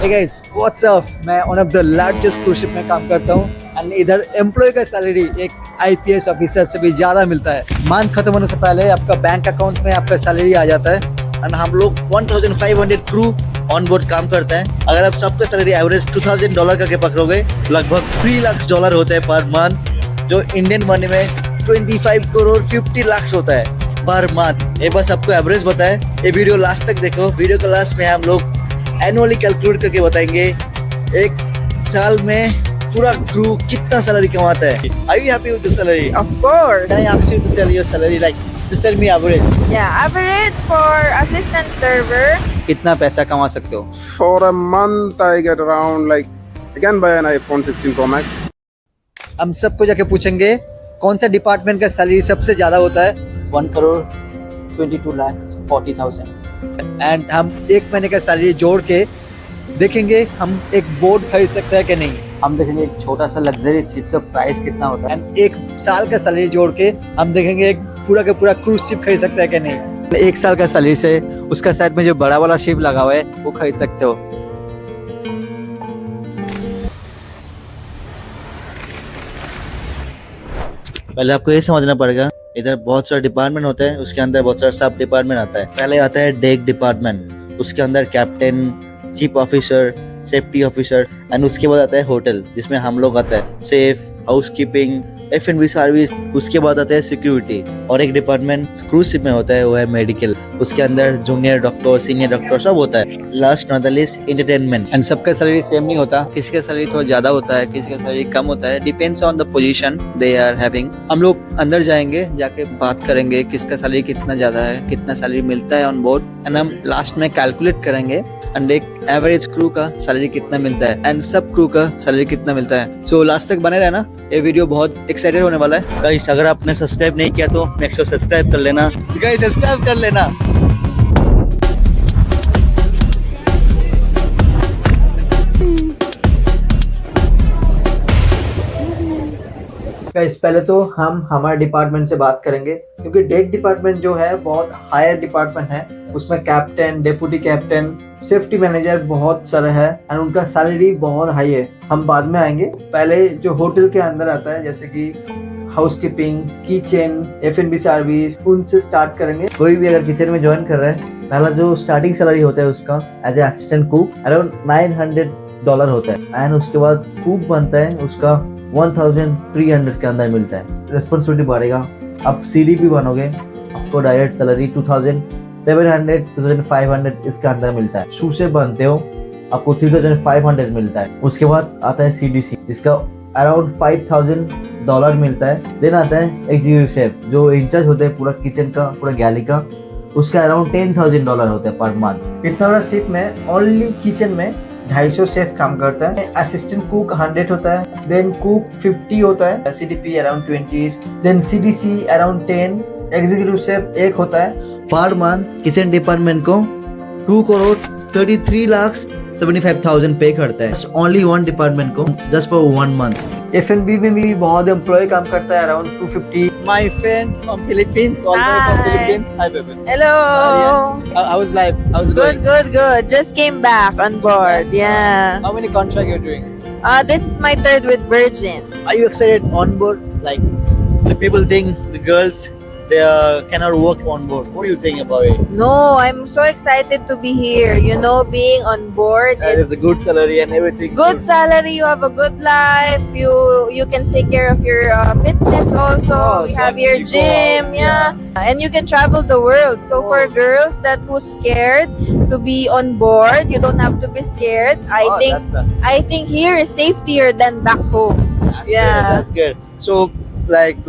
Hey guys, what's up? मैं one of the largest cruise ship में काम करता हूँ एंड इधर एम्प्लॉय का सैलरी एक आईपीएस ऑफिसर से भी ज्यादा मिलता है। मंथ खत्म होने से पहले आपका बैंक अकाउंट में आपका सैलरी आ जाता है एंड हम लोग 1500 क्रू ऑन बोर्ड काम करते हैं। अगर आप सबका सैलरी एवरेज $2000 करके पकड़ोगे लगभग $3 लाख होता है पर मंथ, जो इंडियन मनी में 25 करोड़ 50 लाख होता है पर मंथ। ये बस आपको एवरेज बताए। ये वीडियो लास्ट तक देखो। वीडियो के लास्ट में हम लोग एनुअली कैलकुलेट करके बताएंगे एक साल में पूरा क्रू कितना सैलरी कमाता है। Are you happy with the salary? Of course. Can I ask you to tell your salary? Like, just tell me average. Yeah, average for assistant server. कितना पैसा कमा सकते हो? For a month, I get around like I can buy an iPhone 16 Pro Max. हम सबको जाके पूछेंगे कौन सा डिपार्टमेंट का सैलरी सबसे ज्यादा होता है। 1 करोड़ 22 लाख 40,000 एंड हम एक महीने का सैलरी जोड़ के देखेंगे हम एक बोर्ड खरीद सकते हैं कि नहीं। हम देखेंगे एक छोटा सा लग्जरी शिप का प्राइस कितना होता है एंड एक साल का सैलरी जोड़ के हम देखेंगे एक पूरा का पूरा क्रूज शिप खरीद सकते हैं कि नहीं। एक साल का सैलरी से उसका साइड में जो बड़ा वाला शिप लगा हुआ है वो खरीद सकते हो। पहले आपको ये समझना पड़ेगा इधर बहुत सारे डिपार्टमेंट होते हैं, उसके अंदर बहुत सारा सब डिपार्टमेंट आता है। पहले आता है डेक डिपार्टमेंट, उसके अंदर captain, chief officer, safety officer and उसके बाद आता है होटल जिसमें हम लोग आता है सेफ, हाउसकीपिंग, F&B सर्विस। उसके बाद आता है सिक्योरिटी और एक डिपार्टमेंट क्रूज शिप में होता है वो है मेडिकल। उसके अंदर जूनियर डॉक्टर, सीनियर डॉक्टर सब होता है। Last not the least entertainment. And सबका सैलरी सेम नहीं होता, किसी का सैलरी थोड़ा ज्यादा होता है, किसी का सैलरी कम होता है, depends on the position they are having. हम लोग अंदर जाएंगे, जाके बात करेंगे किसका सैलरी कितना ज्यादा है, कितना सैलरी मिलता है ऑन बोर्ड एंड हम लास्ट में कैलकुलेट करेंगे एंड एक एवरेज क्रू का सैलरी कितना मिलता है एंड सब क्रू का सैलरी कितना मिलता है। सो लास्ट तक बने रहना, ये वीडियो बहुत एक्साइटेड होने वाला है। गाइस अगर आपने सब्सक्राइब नहीं किया तो नेक्स्ट सब्सक्राइब कर लेना। गाइस सब्सक्राइब कर लेना। गाइस पहले तो हम हमारे डिपार्टमेंट से बात करेंगे क्योंकि डेक डिपार्टमेंट जो है बहुत हायर डिपार्टमेंट है। उसमें captain, deputy captain, safety manager बहुत सारे हैं एंड उनका सैलरी बहुत हाई है। हम बाद में आएंगे। पहले जो होटल के अंदर आता है जैसे कि हाउसकीपिंग, किचन, F&B सर्विस, उनसे स्टार्ट करेंगे। कोई भी अगर किचन में ज्वाइन कर रहा है, पहला जो स्टार्टिंग सैलरी होता है उसका as a assistant cook around $900 होता है एंड उसके बाद कुक बनता है उसका 1300 के अंदर मिलता है। रिस्पॉन्सिबिलिटी बढ़ेगा, आप CDP बनोगे, आपको डायरेक्ट सैलरी 2700 2500 इसके अंदर मिलता है। शू से बनते हो आपको 3500 मिलता है। उसके बाद आता है CDC जिसका अराउंड $5000 मिलता है। देन आता है एग्जीक्यूटिव शेफ जो इंचार्ज होता है पूरा किचन का, पूरा गैली का, उसका अराउंड $10,000 होता है पर मंथ। इतना बड़ा शिप में ओनली किचन में 250 शेफ काम करता है। असिस्टेंट कुक 100 होता है, देन कुक 50 होता है, CDP around 20, then CDC around 10, executive chef 1 होता है। पर मंथ किचन डिपार्टमेंट को 2 करोड़ 33 लाख 75,000 पे करता है ओनली वन डिपार्टमेंट को जस्ट फॉर 1 मंथ। F&B में भी बहुत एम्प्लॉय काम करता है around 250। My friend from Philippines, all the way from Philippines. Hi baby. Hello. How's life? How's Good, going? good. Just came back on board. Yeah. How many contract you're doing? This is my 3rd with Virgin. Are you excited on board? Like the people think the girls they cannot work on board. What do you think about it? No, I'm so excited to be here. You know, being on board. It's a good salary and everything. Good salary. You have a good life. You can take care of your fitness also. Oh, We so have your you go gym. out, Yeah. And you can travel the world. So for Oh. girls that who's scared to be on board, you don't have to be scared. I think here is safer than back home. That's Yeah. good. That's good. So like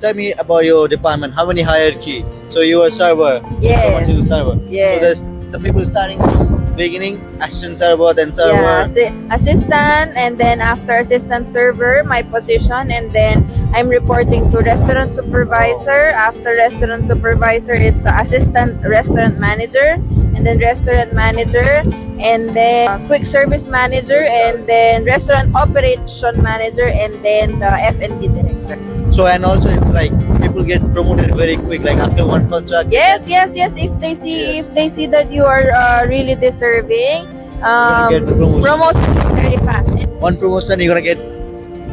tell me about your department. How many hierarchy? So you are server. Yes. Promoted to server. Yes. So there's the people starting from beginning, assistant server, then server. Yeah, assistant, and then after assistant server, my position, and then I'm reporting to restaurant supervisor. After restaurant supervisor, it's assistant restaurant manager, and then restaurant manager, and then quick service manager, and then restaurant operation manager, and then the F&B director. So and also it's like people get promoted very quick, like after one contract. Yes. If they see that you are really deserving, get the promotion. promotion is very fast. One promotion, you're gonna get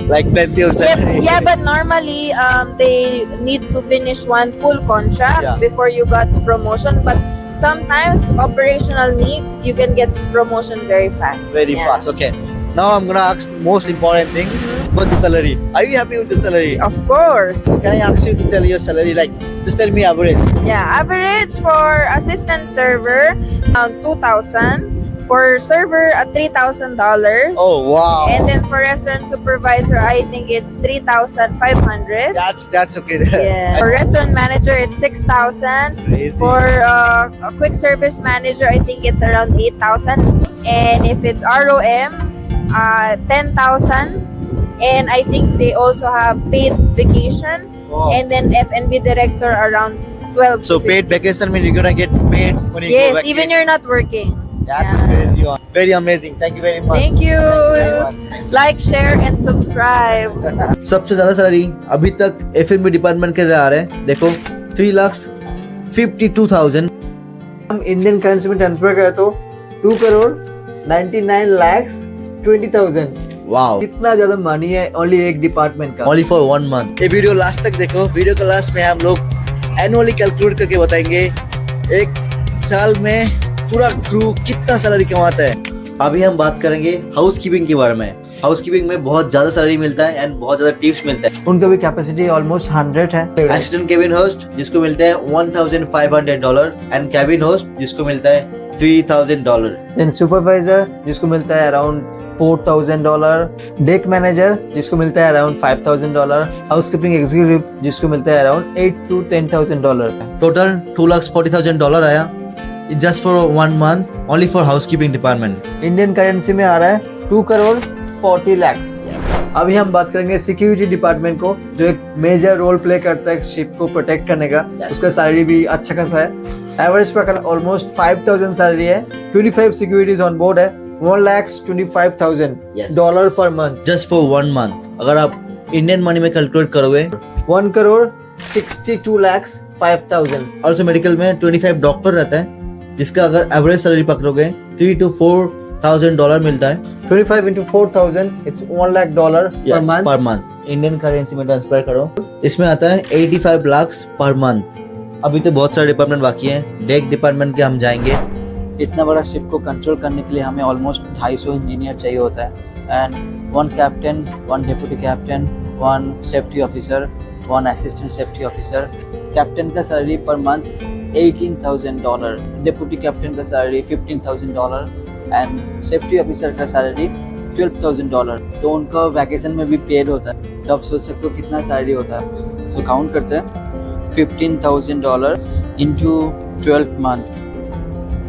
like plenty of salary. Yeah, but normally they need to finish one full contract Yeah. before you got promotion. But sometimes operational needs, you can get promotion very fast. Very Yeah. fast. Okay. Now I'm gonna ask the most important thing Mhm. about the salary. Are you happy with the salary? Of course. Can I ask you to tell your salary? Like, just tell me average. Yeah, average for assistant server, 2,000. For server, $3,000. Oh wow. And then for restaurant supervisor, I think it's 3,500. That's okay. Yeah. For restaurant manager, it's 6,000. Crazy. For a quick service manager, I think it's around 8,000. And if it's ROM, 10,000. And I think they also have paid vacation. Wow. And then F&B director around 12. So to 15. paid vacation means you're gonna get paid when you go Yes, vacation. even you're not working. That's Yeah. crazy. One. Very amazing. Thank you very much. Thank you. Very much. Like, share, and subscribe. सबसे ज्यादा salary अभी तक F&B department के आ रहे हैं. देखो 3,52,000. हम Indian currency में ट्रांसफर करें तो 2,99,20,000. वाओ. इतना ज्यादा मनी है ओनली एक डिपार्टमेंट का. Only for 1 month. ये वीडियो लास्ट तक देखो. वीडियो के लास्ट में हम लोग एनुअली कैलकुलेट करके बताएंगे एक साल में पूरा क्रू कितना सैलरी कमाता है. अभी हम बात करेंगे हाउस कीपिंग के बारे में. हाउस कीपिंग में बहुत ज्यादा सैलरी मिलता है एंड बहुत ज्यादा टिप्स मिलता है. उनका भी कैपेसिटी ऑलमोस्ट 100 है. असिस्टेंट केबिन होस्ट जिसको मिलता है $1,500 एंड केबिन होस्ट जिसको मिलता है $3,000. देन सुपरवाइजर जिसको मिलता है अराउंड $4,000. डेक मैनेजर जिसको मिलता है अराउंड $5,000. हाउसकीपिंग एग्जीक्यूटिव जिसको मिलता है अराउंड $8,000 to $10,000. टोटल $2,40,000 आया just for 1 month only for housekeeping department. Indian currency में आ रहा है 2,40,00,000. अभी हम बात करेंगे सिक्योरिटी डिपार्टमेंट को जो एक मेजर रोल प्ले करता है शिप को प्रोटेक्ट करने का. Yes. उसका सैलरी भी अच्छा खासा है. एवरेज पर ऑलमोस्ट 5,000 सैलरी है. 25 सिक्योरिटीज ऑन बोर्ड है. $1,25,000 per month. Just for 1 month. अगर आप इंडियन मनी में कैलकुलेट करोगे $1,62,05,000. ऑल्सो मेडिकल में 25 डॉक्टर रहता है जिसका अगर एवरेज सैलरी पकड़ोगे $3,000 to $4,000 मिलता है. 25 into 4,000 it's $1,00,000 per month. Per month. Indian currency में ट्रांसफर करो. इसमें आता है 85 lakhs पर मंथ. अभी तो बहुत सारे डिपार्टमेंट बाकी हैं. डेक डिपार्टमेंट के हम जाएंगे. इतना बड़ा शिप को कंट्रोल करने के लिए हमें ऑलमोस्ट 250 इंजीनियर चाहिए होता है and 1 captain, 1 deputy captain, 1 safety officer, 1 assistant safety officer. Captain का सैलरी पर मंथ $18,000, डेप्यूटी कैप्टन का सैलरी $15,000 एंड सेफ्टी ऑफिसर का सैलरी $12,000. तो उनका वैकेशन में भी पेड होता है. तो आप सोच सकते हो कितना सैलरी होता है. तो काउंट करते हैं. $15,000 into 12 month,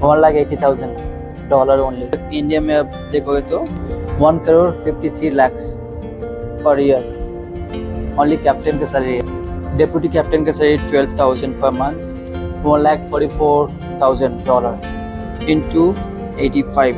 $1,80,000 ओनली. इंडिया में अब देखोगे तो 1,53,00,000 पर ईयर ओनली कैप्टन का सैलरी है. डेप्यूटी कैप्टन का salary 12,000 per month, $1,44,000 into 85,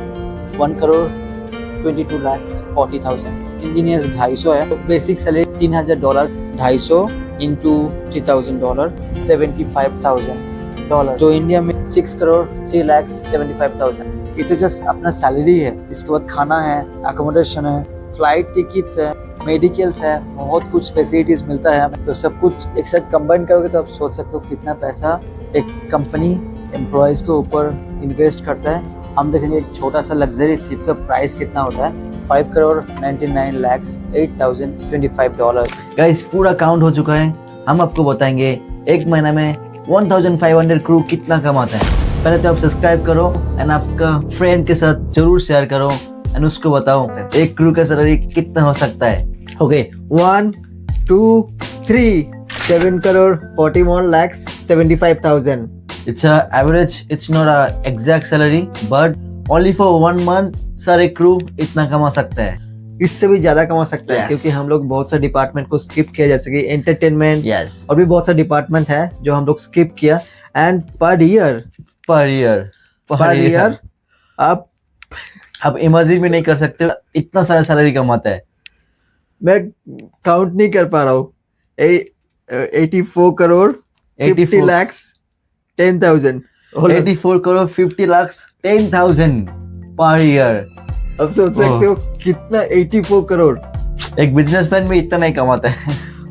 1,22,40,000. Engineers 250 है. Basic salary $3,000, 250 into $3,000, $75,000. तो इंडिया में 6,03,75,000. ये तो जस्ट अपना सैलरी है. इसके बाद खाना है, अकोमोडेशन है, फ्लाइट टिकट्स है, मेडिकल्स है, बहुत कुछ फैसिलिटीज मिलता है हमें. तो सब कुछ एक साथ कंबाइन करोगे तो आप सोच सकते हो कितना पैसा एक कंपनी एम्प्लॉयज के ऊपर इन्वेस्ट करता है. हम देखेंगे एक छोटा सा लग्जरी शिप का प्राइस कितना होता है. $5,99,08,025. गाइस पूरा काउंट हो चुका है. हम आपको बताएंगे एक महीना में 1,500 क्रू कितना कमाता है. पहले तो आप सब्सक्राइब करो एंड आपका फ्रेंड के साथ जरूर शेयर करो एंड उसको बताओ एक क्रू का सैलरी कितना हो सकता है. Okay 1, 2, 3 $7,41,75,000. It's a average. It's not a exact salary, but only for 1 month सारे क्रू इतना कमा सकता है. इससे भी ज्यादा कमा सकता है Yes. क्योंकि हम लोग बहुत सारे डिपार्टमेंट को स्किप किया जैसे कि एंटरटेनमेंट Yes. और भी बहुत सारे डिपार्टमेंट है जो हम लोग स्किप किया. एंड पर ईयर आप इमेजिन भी नहीं कर सकते इतना सारा सैलरी कमाता है. मैं काउंट नहीं कर पा रहा हूँ. 84,50,10,000. 84 crore 50 lakhs 10,000. Per year. अब सोच सकते हो कितना 84 करोड़। एक बिजनेसमैन भी इतना नहीं कमाता है।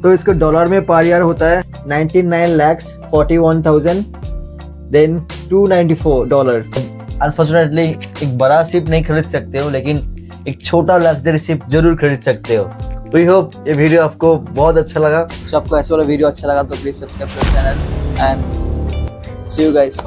तो इसको डॉलर में पर ईयर होता है 99,41,000 देन $294। अनफॉर्चुनेटली एक बड़ा शिप नहीं खरीद सकते हो, लेकिन एक छोटा लग्जरी शिप जरूर खरीद सकते हो। वी होप ये वीडियो आपको बहुत अच्छा लगा। तो आपको ऐसे वाला वीडियो अच्छा लगा तो प्लीज सब्सक्राइब करो channel and see you guys.